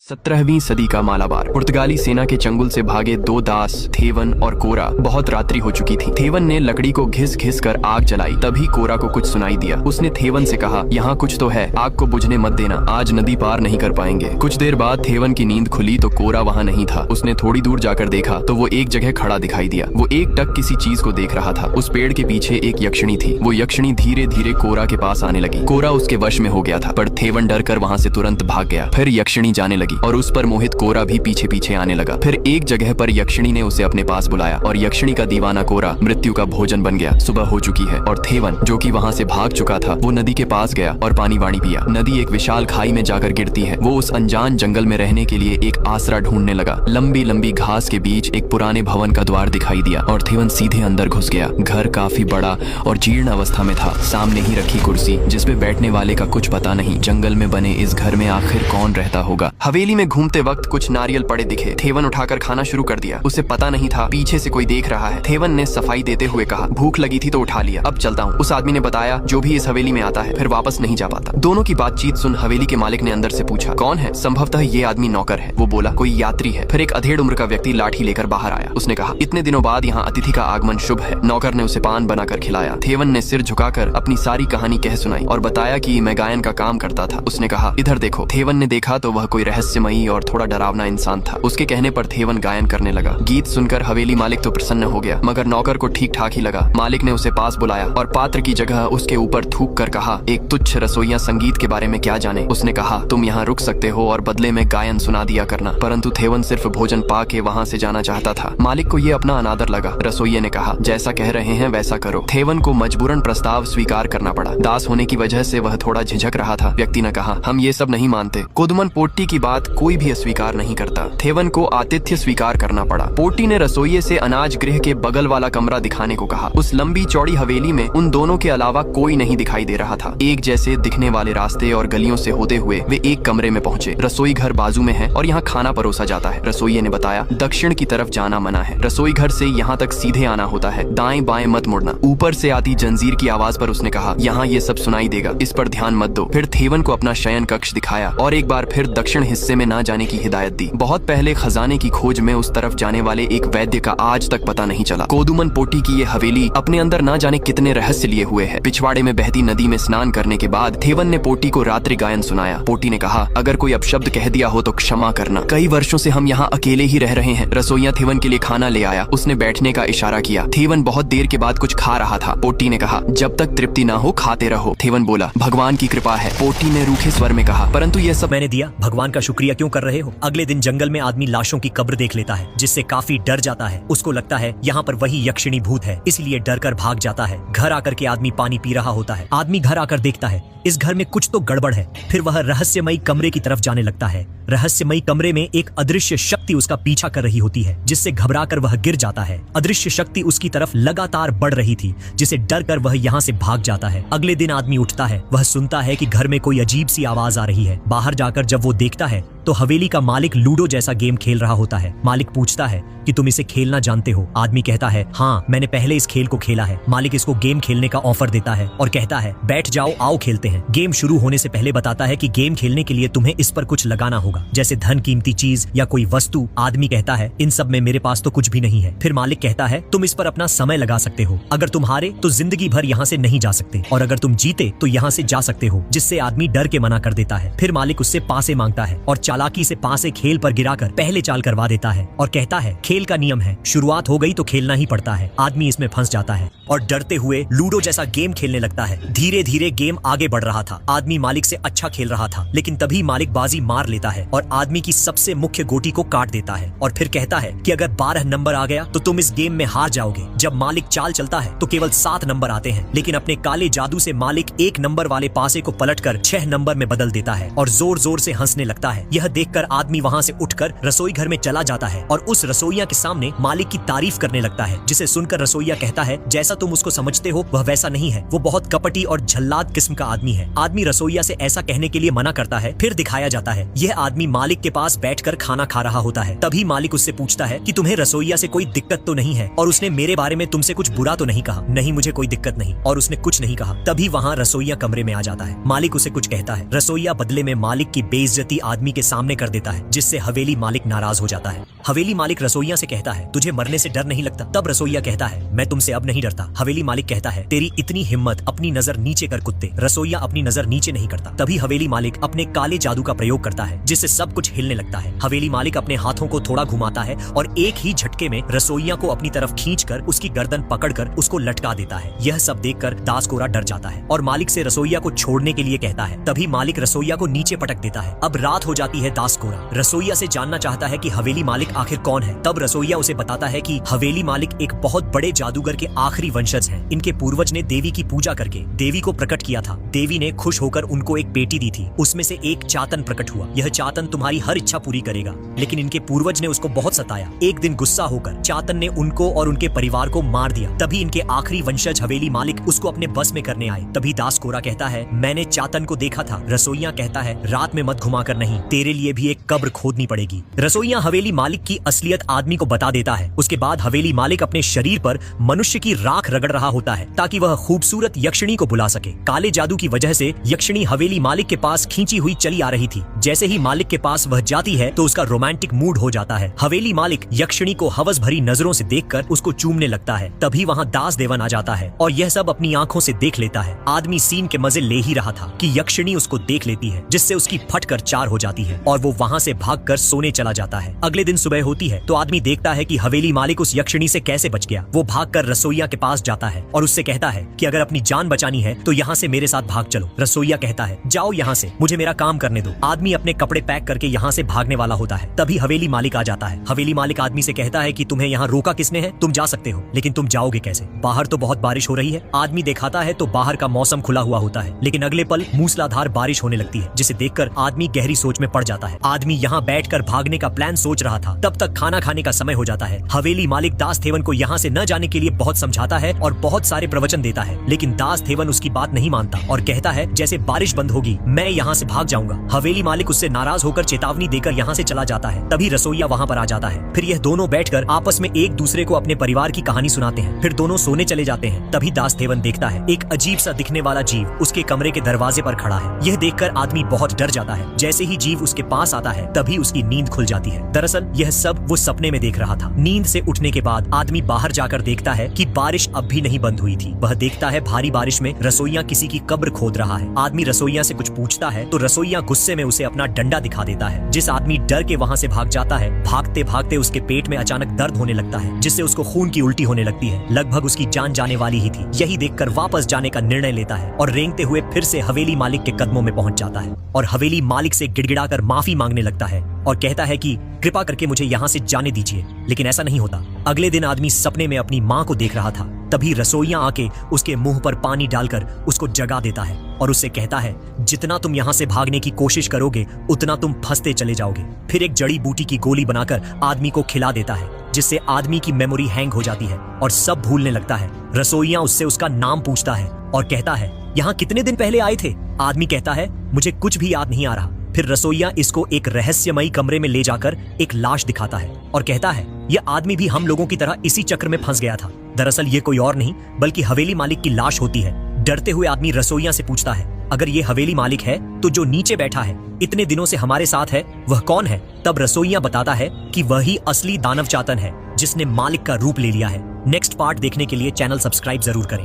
17वीं सदी का मालाबार। पुर्तगाली सेना के चंगुल से भागे दो दास थेवन और कोरा। बहुत रात्रि हो चुकी थी। थेवन ने लकड़ी को घिस घिस कर आग जलाई। तभी कोरा को कुछ सुनाई दिया। उसने थेवन से कहा, यहाँ कुछ तो है, आग को बुझने मत देना, आज नदी पार नहीं कर पाएंगे। कुछ देर बाद थेवन की नींद खुली तो कोरा वहाँ नहीं था। उसने थोड़ी दूर जाकर देखा तो वो एक जगह खड़ा दिखाई दिया। वो एक टक किसी चीज को देख रहा था। उस पेड़ के पीछे एक यक्षिणी थी। वो यक्षिणी धीरे धीरे कोरा के पास आने लगी। कोरा उसके वश में हो गया था, पर थेवन डर कर वहाँ से तुरंत भाग गया। फिर यक्षिणी जाने लगी और उस पर मोहित कोरा भी पीछे पीछे आने लगा। फिर एक जगह पर यक्षिणी ने उसे अपने पास बुलाया और यक्षिणी का दीवाना कोरा मृत्यु का भोजन बन गया। सुबह हो चुकी है और थेवन, जो कि वहाँ से भाग चुका था, वो नदी के पास गया और पानी वाणी पिया। नदी एक विशाल खाई में जाकर गिरती है। वो उस अनजान जंगल में रहने के लिए एक आसरा ढूंढने लगा। लंबी लंबी घास के बीच एक पुराने भवन का द्वार दिखाई दिया और थेवन सीधे अंदर घुस गया। घर काफी बड़ा और जीर्ण अवस्था में था। सामने ही रखी कुर्सी, जिसपे बैठने वाले का कुछ पता नहीं। जंगल में बने इस घर में आखिर कौन रहता होगा। हवेली में घूमते वक्त कुछ नारियल पड़े दिखे। थेवन उठाकर खाना शुरू कर दिया। उसे पता नहीं था पीछे से कोई देख रहा है। थेवन ने सफाई देते हुए कहा, भूख लगी थी तो उठा लिया, अब चलता हूँ। उस आदमी ने बताया, जो भी इस हवेली में आता है फिर वापस नहीं जा पाता। दोनों की बातचीत सुन हवेली के मालिक ने अंदर से पूछा, कौन है? संभवतः ये आदमी नौकर है। वो बोला, कोई यात्री है। फिर एक अधेड़ उम्र का व्यक्ति लाठी लेकर बाहर आया। उसने कहा, इतने दिनों बाद यहाँ अतिथि का आगमन शुभ है। नौकर ने उसे पान बनाकर खिलाया। थेवन ने सिर झुकाकर अपनी सारी कहानी कह सुनाई और बताया कि मैं गायन का काम करता था। उसने कहा, इधर देखो। थेवन ने देखा तो वह कोई रहस्यमयी और थोड़ा डरावना इंसान था। उसके कहने पर थेवन गायन करने लगा। गीत सुनकर हवेली मालिक तो प्रसन्न हो गया, मगर नौकर को ठीक ठाक ही लगा। मालिक ने उसे पास बुलाया और पात्र की जगह उसके ऊपर थूक कर कहा, एक तुच्छ रसोइया संगीत के बारे में क्या जाने। उसने कहा, तुम यहाँ रुक सकते हो और बदले में गायन सुना दिया करना। परंतु थेवन सिर्फ भोजन पा के वहाँ से जाना चाहता था। मालिक को ये अपना अनादर लगा। रसोइये ने कहा, जैसा कह रहे हैं वैसा करो। थेवन को मजबूरन प्रस्ताव स्वीकार करना पड़ा। दास होने की वजह से वह थोड़ा झिझक रहा था। व्यक्ति ने कहा, हम ये सब नहीं मानते। कोदुमन पोट्टी की बात कोई भी अस्वीकार नहीं करता। थेवन को आतिथ्य स्वीकार करना पड़ा। पोट्टी ने रसोइये से अनाज गृह के बगल वाला कमरा दिखाने को कहा। उस लंबी चौड़ी हवेली में उन दोनों के अलावा कोई नहीं दिखाई दे रहा था। एक जैसे दिखने वाले रास्ते और गलियों से होते हुए वे एक कमरे में पहुंचे। रसोई घर बाजू में है और यहाँ खाना परोसा जाता है। रसोइये ने बताया, दक्षिण की तरफ जाना मना है। रसोई घर से यहाँ तक सीधे आना होता है, दाएं बाएं मत मुड़ना। ऊपर से आती जंजीर की आवाज पर उसने कहा, यहाँ ये सब सुनाई देगा, इस पर ध्यान मत दो। फिर थेवन को अपना शयन कक्ष दिखाया और एक बार फिर दक्षिण हिस्से में न जाने की हिदायत दी। बहुत पहले खजाने की खोज में उस तरफ जाने वाले एक वैद्य का आज तक पता नहीं चला। कोदुमन पोट्टी की ये हवेली अपने अंदर न जाने कितने रहस्य लिए हुए है। पिछवाड़े में बहती नदी में स्नान करने के बाद थेवन ने पोट्टी को रात्रि गायन सुनाया। पोट्टी ने कहा, अगर कोई अपशब्द कह दिया हो तो क्षमा करना। कई वर्षों से हम यहाँ अकेले ही रह रहे हैं। रसोइया थेवन के लिए खाना ले आया। उसने बैठने का इशारा किया। थेवन बहुत देर के बाद कुछ खा रहा था। पोट्टी ने कहा, जब तक तृप्ति ना हो खाते रहो। थेवन बोला, भगवान की कृपा है। पोट्टी ने रूखे स्वर में कहा, परंतु यह सब मैंने दिया, भगवान का शुक्रिया क्यों कर रहे हो? अगले दिन जंगल में आदमी लाशों की कब्र देख लेता है, जिससे काफी डर जाता है। उसको लगता है यहाँ पर वही यक्षिणी भूत है, इसलिए डर कर भाग जाता है। घर आकर के आदमी पानी पी रहा होता है। आदमी घर आकर देखता है इस घर में कुछ तो गड़बड़ है। फिर वह रहस्यमयी कमरे की तरफ जाने लगता है। रहस्यमयी कमरे में एक अदृश्य शक्ति उसका पीछा कर रही होती है, जिससे घबराकर वह गिर जाता है। अदृश्य शक्ति उसकी तरफ लगातार बढ़ रही थी, जिसे डर कर वह यहाँ से भाग जाता है। अगले दिन आदमी उठता है। वह सुनता है कि घर में कोई अजीब सी आवाज आ रही है। बाहर जाकर जब वो देखता है तो हवेली का मालिक लूडो जैसा गेम खेल रहा होता है। मालिक पूछता है कि तुम इसे खेलना जानते हो? आदमी कहता है, हाँ, मैंने पहले इस खेल को खेला है। मालिक इसको गेम खेलने का ऑफर देता है और कहता है, बैठ जाओ, आओ खेलते हैं। गेम शुरू होने से पहले बताता है कि गेम खेलने के लिए तुम्हें इस पर कुछ लगाना होगा, जैसे धन, कीमती चीज या कोई वस्तु। आदमी कहता है, इन सब में मेरे पास तो कुछ भी नहीं है। फिर मालिक कहता है, तुम इस पर अपना समय लगा सकते हो। अगर तुम हारे तो जिंदगी भर यहाँ से नहीं जा सकते, और अगर तुम जीते तो यहाँ से जा सकते हो। जिससे आदमी डर के मना कर देता है। फिर मालिक उससे पासे मांगता है और चालाकी से पासे खेल पर गिराकर पहले चाल करवा देता है और कहता है, खेल का नियम है, शुरुआत हो गई तो खेलना ही पड़ता है। आदमी इसमें फंस जाता है और डरते हुए लूडो जैसा गेम खेलने लगता है। धीरे धीरे गेम आगे बढ़ रहा था। आदमी मालिक से अच्छा खेल रहा था, लेकिन तभी मालिक बाजी मार लेता है और आदमी की सबसे मुख्य गोटी को काट देता है और फिर कहता है कि अगर 12 नंबर आ गया तो तुम इस गेम में हार जाओगे। जब मालिक चाल चलता है तो केवल 7 नंबर आते हैं, लेकिन अपने काले जादू से मालिक 1 नंबर वाले पासे को पलटकर 6 नंबर में बदल देता है और जोर जोर से हंसने लगता है। यह देखकर आदमी वहाँ से उठकर रसोई घर में चला जाता है और उस रसोइया के सामने मालिक की तारीफ करने लगता है, जिसे सुनकर रसोइया कहता है, जैसा तुम उसको समझते हो वह वैसा नहीं है। वो बहुत कपटी और झल्लाद किस्म का आदमी है। आदमी रसोइया से ऐसा कहने के लिए मना करता है। फिर दिखाया जाता है यह आदमी मालिक के पास बैठकर खाना खा रहा होता है। तभी मालिक उससे पूछता है कि तुम्हें रसोइया से कोई दिक्कत तो नहीं है, और उसने मेरे बारे में तुमसे कुछ बुरा तो नहीं कहा? नहीं, मुझे कोई दिक्कत नहीं। और उसने कुछ नहीं कहा। तभी वहाँ रसोइया कमरे में आ जाता है। मालिक उसे कुछ कहता है। रसोइया बदले में मालिक की बेइज्जती आदमी के सामने कर देता है, जिससे हवेली मालिक नाराज हो जाता है। हवेली मालिक रसोइया से कहता है, तुझे मरने से डर नहीं लगता? तब रसोइया कहता है, मैं तुमसे अब नहीं डरता। हवेली मालिक कहता है, तेरी इतनी हिम्मत, अपनी नजर नीचे कर कुत्ते। रसोइया अपनी नजर नीचे नहीं करता। तभी हवेली मालिक अपने काले जादू का प्रयोग करता है, जिससे सब कुछ हिलने लगता है। हवेली मालिक अपने हाथों को थोड़ा घुमाता है और एक ही झटके में रसोइया को अपनी तरफ खींचकर उसकी गर्दन पकड़कर उसको लटका देता है। यह सब देखकर दास कोरा डर जाता है और मालिक से रसोइया को छोड़ने के लिए कहता है। तभी मालिक रसोइया को नीचे पटक देता है। अब रात हो जाती है। दास कोरा रसोइया से जानना चाहता है कि हवेली मालिक आखिर कौन है। तब रसोइया उसे बताता है कि हवेली मालिक एक बहुत बड़े जादूगर के आखिरी वंशज हैं। इनके पूर्वज ने देवी की पूजा करके देवी को प्रकट किया था। देवी ने खुश होकर उनको एक पेटी दी थी। उसमें से एक चातन प्रकट हुआ। यह चातन तुम्हारी हर इच्छा पूरी करेगा। लेकिन इनके पूर्वज ने उसको बहुत सताया। एक दिन गुस्सा होकर चातन ने उनको और उनके परिवार को मार दिया। तभी इनके आखिरी वंशज हवेली मालिक उसको अपने बस में करने आए। तभी दास कोरा कहता है, मैंने चातन को देखा था। रसोइया कहता है, रात में मत घुमाकर नहीं, तेरे लिए भी एक कब्र खोदनी पड़ेगी। रसोइया हवेली मालिक की असलियत आदमी को बता देता है। उसके बाद हवेली मालिक अपने शरीर पर मनुष्य की राख रगड़ रहा होता है ताकि वह खूबसूरत यक्षिणी को बुला सके। काले जादू की वजह से यक्षिणी हवेली मालिक के पास खींची हुई चली आ रही थी। जैसे ही मालिक के पास वह जाती है तो उसका रोमांटिक मूड हो जाता है। हवेली मालिक यक्षिणी को हवस भरी नजरों से देखकर उसको चूमने लगता है। तभी वहाँ दास देवन आ जाता है और यह सब अपनी आंखों से देख लेता है। आदमी सीन के मजे ले ही रहा था कि यक्षिणी उसको देख लेती है, जिससे उसकी फटकर चार हो जाती है और वो वहाँ से भागकर सोने चला जाता है। अगले दिन सुबह होती है तो आदमी देखता है कि हवेली मालिक उस यक्षिणी से कैसे बच गया। वो भागकर रसोइया के पास जाता है और उससे कहता है कि अगर अपनी जान बचानी है तो यहाँ से मेरे साथ भाग चलो। रसोइया कहता है, जाओ यहाँ से, मुझे मेरा काम करने दो। आदमी अपने कपड़े पैक करके यहाँ से भागने वाला होता है। तभी हवेली मालिक आ जाता है। हवेली मालिक आदमी से कहता है कि तुम्हें यहाँ रोका किसने है? तुम जा सकते हो, लेकिन तुम जाओगे कैसे? बाहर तो बहुत बारिश हो रही है। आदमी दिखाता है तो बाहर का मौसम खुला हुआ होता है, लेकिन अगले पल मूसलाधार बारिश होने लगती है, जिसे देखकर आदमी गहरी सोच में पड़ जाता है। आदमी यहाँ बैठकर भागने का प्लान सोच रहा था। तब तक खाना खाने का समय हो जाता है। हवेली मालिक दास थेवन को यहाँ से न जाने के लिए बहुत समझाता है और बहुत सारे प्रवचन देता है, लेकिन दास थेवन उसकी बात नहीं मानता और कहता है, जैसे बारिश बंद होगी मैं यहाँ से भाग जाऊंगा। हवेली मालिक उससे नाराज होकर चेतावनी देकर यहाँ से चला जाता है। तभी रसोइया वहाँ पर आ जाता है। फिर यह दोनों बैठकर आपस में एक दूसरे को अपने परिवार की कहानी सुनाते हैं। फिर दोनों सोने चले जाते हैं। तभी दास थेवन देखता है एक अजीब सा दिखने वाला जीव उसके कमरे के दरवाजे पर खड़ा है। यह देखकर आदमी बहुत डर जाता है। जैसे ही जीव उसके पास आता है तभी उसकी नींद खुल जाती है। दरअसल यह सब वो सपने में देख रहा था। नींद से उठने के बाद आदमी बाहर जाकर देखता है कि बारिश अब भी नहीं बंद हुई थी। वह देखता है भारी बारिश में रसोइया किसी की कब्र खोद रहा है। आदमी रसोइया से कुछ पूछता है तो रसोइया गुस्से में उसे अपना डंडा दिखा देता है। जिस आदमी डर के वहाँ से भाग जाता है, भागते भागते उसके पेट में अचानक दर्द होने लगता है, जिससे उसको खून की उल्टी होने लगती है। लगभग उसकी जान जाने वाली ही थी। यही देखकर वापस जाने का निर्णय लेता है और रेंगते हुए फिर से हवेली मालिक के कदमों में पहुंच जाता है और हवेली मालिक से गिड़गिड़ाकर माफी मांगने लगता है और कहता है कि कृपा करके मुझे यहाँ से जाने दीजिए। लेकिन ऐसा नहीं होता। अगले दिन आदमी सपने में अपनी माँ को देख रहा था। तभी रसोइया आके उसके मुंह पर पानी डालकर उसको जगा देता है और उससे कहता है, जितना तुम यहाँ से भागने की कोशिश करोगे उतना तुम फंसते चले जाओगे। फिर एक जड़ी बूटी की गोली बनाकर आदमी को खिला देता है, जिससे आदमी की मेमोरी हैंग हो जाती है और सब भूलने लगता है। रसोइया उससे उसका नाम पूछता है और कहता है, यहाँ कितने दिन पहले आए थे? आदमी कहता है, मुझे कुछ भी याद नहीं आ रहा। फिर रसोइया इसको एक रहस्यमयी कमरे में ले जाकर एक लाश दिखाता है और कहता है, यह आदमी भी हम लोगों की तरह इसी चक्र में फंस गया था। दरअसल ये कोई और नहीं बल्कि हवेली मालिक की लाश होती है। डरते हुए आदमी रसोइया से पूछता है, अगर ये हवेली मालिक है तो जो नीचे बैठा है इतने दिनों से हमारे साथ है वह कौन है? तब रसोइया बताता है कि वही असली दानव चातन है जिसने मालिक का रूप ले लिया है। नेक्स्ट पार्ट देखने के लिए चैनल सब्सक्राइब जरूर करें।